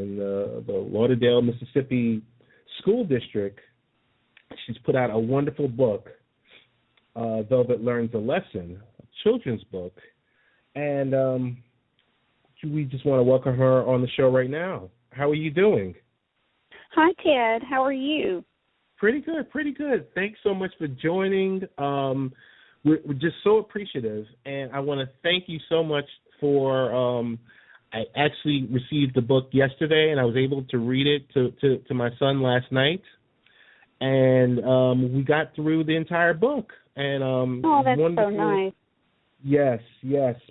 in the Lauderdale, Mississippi school district. She's put out a wonderful book, Velvet Learns a Lesson, a children's book. And we just want to welcome her on the show right now. How are you doing? Hi, Ted. How are you? Pretty good, pretty good. Thanks so much for joining. We're just so appreciative, and I want to thank you so much for I actually received the book yesterday, and I was able to read it to my son last night, and we got through the entire book. And oh, that's so nice. Yes,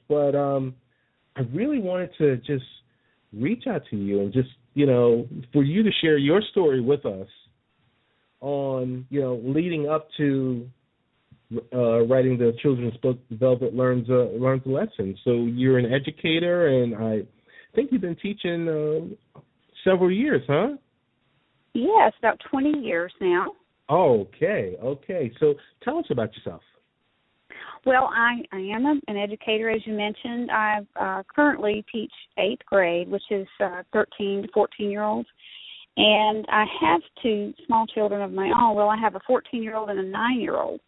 but I really wanted to just reach out to you and just, for you to share your story with us on, leading up to writing the children's book, Velvet Learns a Lesson. So you're an educator, and I think you've been teaching several years, huh? Yes, about 20 years now. Okay. So tell us about yourself. Well, I am an educator, as you mentioned. I currently teach 8th grade, which is 13 to 14-year-olds. And I have 2 small children of my own. Well, I have a 14-year-old and a 9-year-old,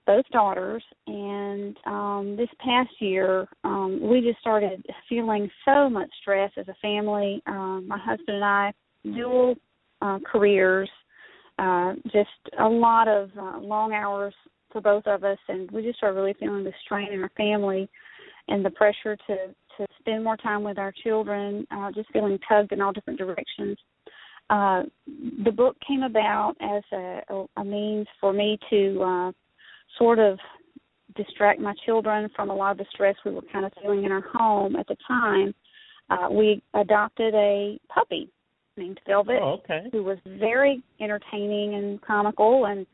both daughters. And this past year, we just started feeling so much stress as a family. My husband and I, dual careers, just a lot of long hours for both of us, and we just started really feeling the strain in our family and the pressure to spend more time with our children, just feeling tugged in all different directions. The book came about as a means for me to sort of distract my children from a lot of the stress we were kind of feeling in our home at the time. We adopted a puppy named Velvet, who was very entertaining and comical, and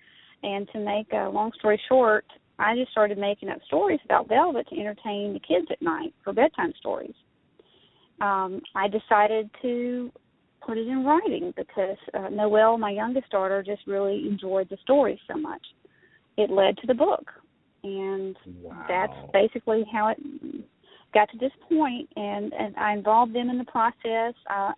to make a long story short, I just started making up stories about Velvet to entertain the kids at night for bedtime stories. I decided to put it in writing because Noelle, my youngest daughter, just really enjoyed the stories so much. It led to the book, and that's basically how it got to this point, and I involved them in the process. I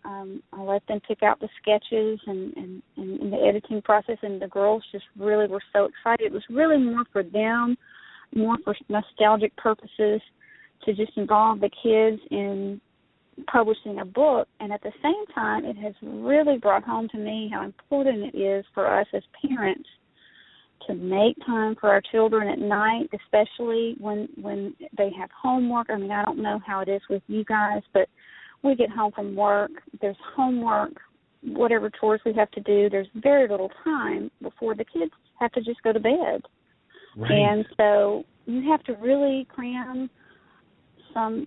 let them pick out the sketches and in the editing process, and the girls just really were so excited. It was really more for them, more for nostalgic purposes, to just involve the kids in publishing a book. And at the same time, it has really brought home to me how important it is for us as parents to make time for our children at night, especially when they have homework. I mean, I don't know how it is with you guys, but we get home from work, there's homework, whatever chores we have to do, there's very little time before the kids have to just go to bed. Right. And so you have to really cram some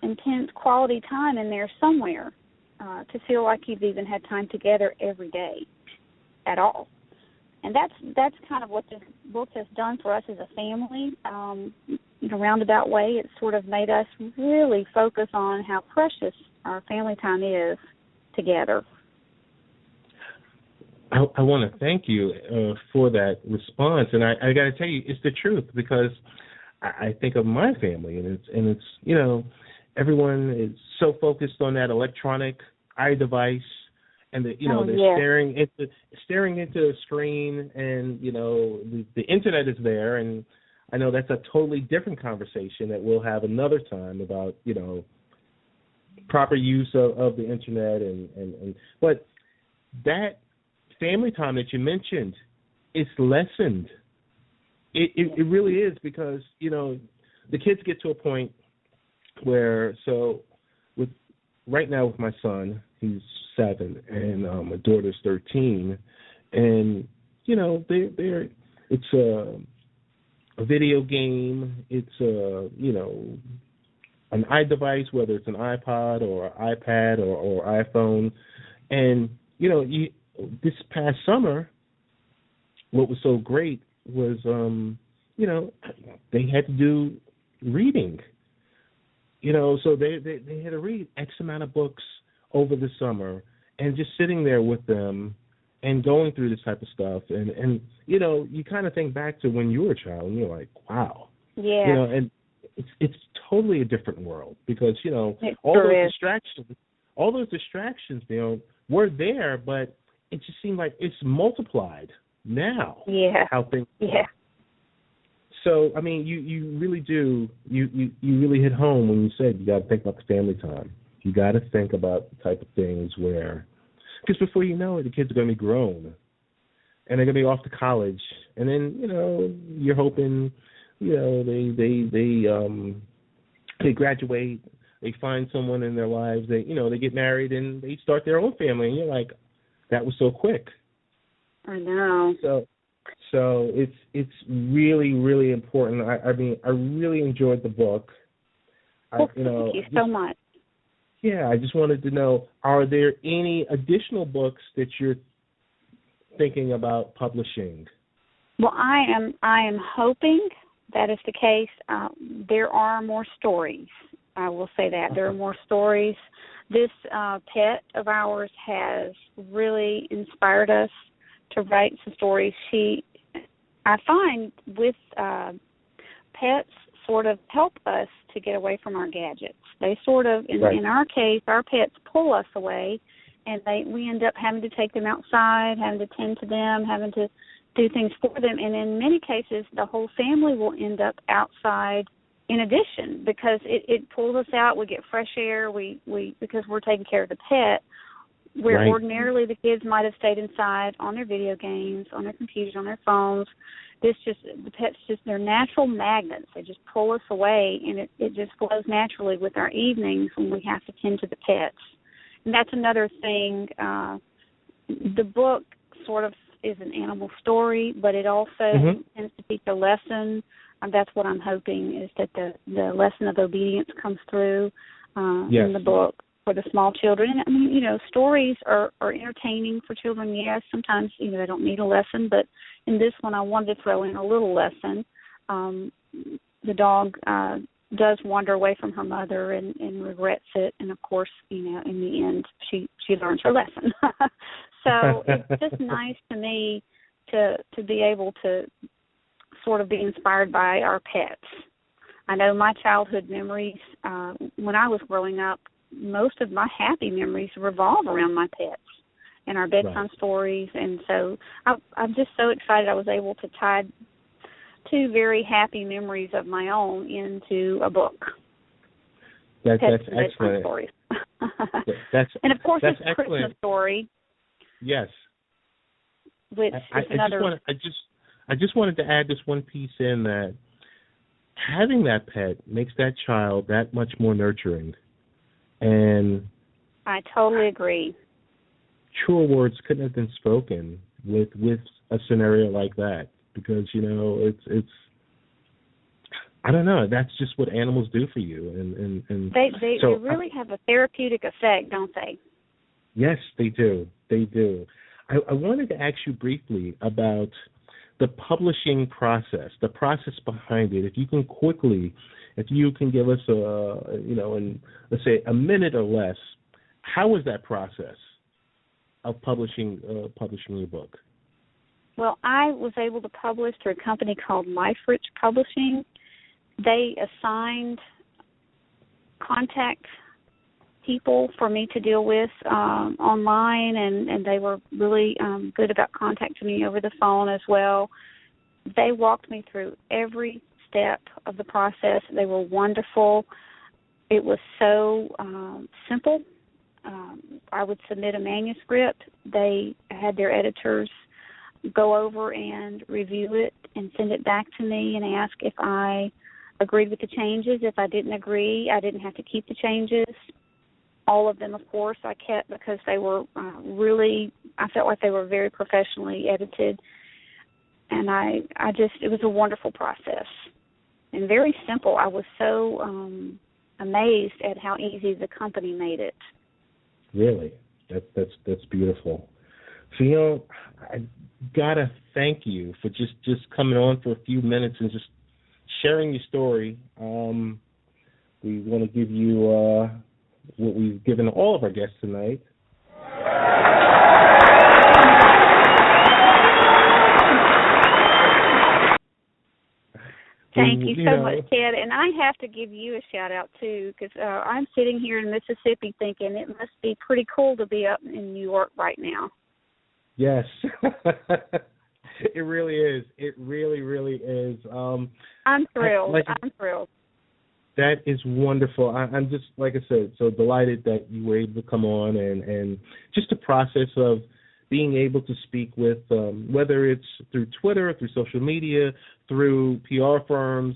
intense quality time in there somewhere to feel like you've even had time together every day at all. And that's kind of what this book has done for us as a family. In a roundabout way, it's sort of made us really focus on how precious our family time is together. I want to thank you for that response, and I got to tell you, it's the truth, because I think of my family, and it's everyone is so focused on that electronic iDevice. And they're staring into a screen, and the internet is there, and I know that's a totally different conversation that we'll have another time about proper use of the internet, and but that family time that you mentioned, it's lessened. It really is, because the kids get to a point where right now with my son, he's 7, and my daughter's 13, and it's a video game, it's an iDevice, whether it's an iPod or iPad or iPhone, and this past summer, what was so great was they had to do reading. So they had to read X amount of books over the summer, and just sitting there with them and going through this type of stuff. And you kind of think back to when you were a child, and you're like, wow. Yeah. And it's totally a different world, because, all all those distractions, were there, but it just seemed like it's multiplied now. Yeah. How things. Yeah. So, I mean, you really do, you really hit home when you said you got to think about the family time. You got to think about the type of things where, because before you know it, the kids are going to be grown, and they're going to be off to college, and then, you're hoping, they graduate, they find someone in their lives, they get married, and they start their own family, and you're like, that was so quick. I know. So it's really, really important. I mean, I really enjoyed the book. Thank you so much. Yeah, I just wanted to know, are there any additional books that you're thinking about publishing? Well, I am hoping that is the case. There are more stories. I will say that. There are more stories. This pet of ours has really inspired us to write some stories. I find with pets sort of help us to get away from our gadgets. They sort of, in our case, our pets pull us away, and we end up having to take them outside, having to tend to them, having to do things for them. And in many cases, the whole family will end up outside in addition, because it pulls us out. We get fresh air. Because we're taking care of the pet, where ordinarily the kids might have stayed inside on their video games, on their computers, on their phones. The pets they're natural magnets. They just pull us away, and it just flows naturally with our evenings when we have to tend to the pets. And that's another thing. The book sort of is an animal story, but it also tends to teach a lesson. That's what I'm hoping, is that the lesson of obedience comes through in the book for the small children. And, I mean, stories are entertaining for children, yes. Sometimes, they don't need a lesson, but in this one I wanted to throw in a little lesson. The dog does wander away from her mother and regrets it, and of course, in the end, she learns her lesson. So it's just nice to me to be able to sort of be inspired by our pets. I know my childhood memories, when I was growing up, most of my happy memories revolve around my pets and our bedtime stories, and so I'm just so excited I was able to tie two very happy memories of my own into a book. That's excellent. Stories. And of course, it's a Christmas story. Yes. Which is another. I just wanted to add this one piece in, that having that pet makes that child that much more nurturing. And I totally agree. Truer words couldn't have been spoken with a scenario like that, because it's I don't know, that's just what animals do for you, and they really have a therapeutic effect, don't they? Yes, they do. They do. I wanted to ask you briefly about the publishing process, the process behind it. If you can give us in, let's say, a minute or less, how was that process of publishing your book? Well, I was able to publish through a company called LifeRich Publishing. They assigned contact people for me to deal with online, and they were really good about contacting me over the phone as well. They walked me through every step of the process. They were wonderful. It was so simple. I would submit a manuscript. They had their editors go over and review it and send it back to me and ask if I agreed with the changes. If I didn't agree, I didn't have to keep the changes. All of them, of course, I kept, because they were I felt like they were very professionally edited. And it was a wonderful process and very simple. I was so amazed at how easy the company made it. Really? That's beautiful. So, I gotta thank you for just coming on for a few minutes and just sharing your story. We want to give you what we've given all of our guests tonight. Thank you so much, Ted. And I have to give you a shout-out, too, because I'm sitting here in Mississippi thinking it must be pretty cool to be up in New York right now. Yes. It really is. It really, really is. I'm thrilled. I'm thrilled. That is wonderful. I'm just, like I said, so delighted that you were able to come on and just the process of being able to speak with, whether it's through Twitter, through social media, through PR firms,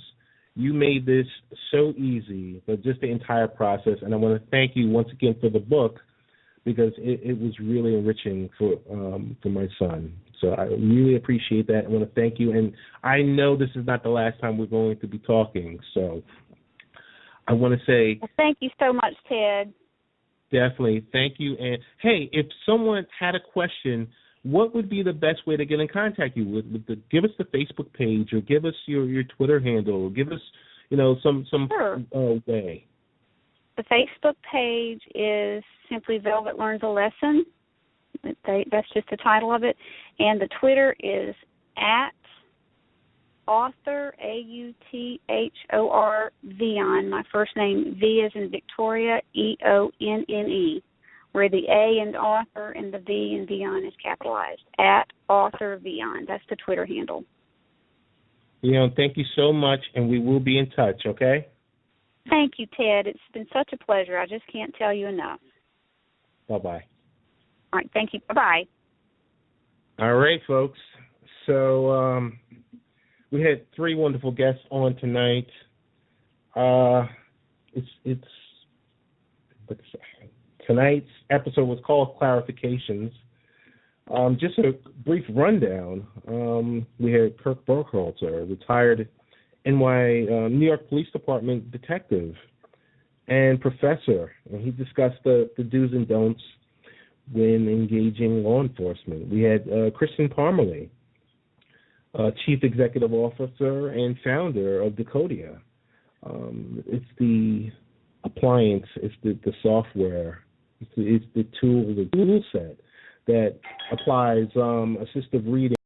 you made this so easy, but just the entire process. And I want to thank you once again for the book, because it was really enriching for my son. So I really appreciate that. I want to thank you. And I know this is not the last time we're going to be talking, so I want to say... Well, thank you so much, Ted. Definitely. Thank you. And, hey, if someone had a question, what would be the best way to get in contact you? Give us the Facebook page, or give us your Twitter handle, or give us, some Sure. way. The Facebook page is simply Velvet Learns a Lesson. That's just the title of it. And the Twitter is @author, AUTHOR, Veonne. My first name, V as in Victoria, EONNE, where the A in author and the V in Veonne is capitalized. @author Veonne. That's the Twitter handle. Thank you so much, and we will be in touch, okay? Thank you, Ted. It's been such a pleasure. I just can't tell you enough. Bye-bye. All right, thank you. Bye-bye. All right, folks. So we had 3 wonderful guests on tonight. Tonight's episode was called Clarifications. Just a brief rundown. We had Kirk Burkhalter, retired New York Police Department detective and professor, and he discussed the do's and don'ts when engaging law enforcement. We had Kristen Parmalee, Chief Executive Officer and founder of Decodia. It's the appliance, it's the software, it's the tool set that applies assistive reading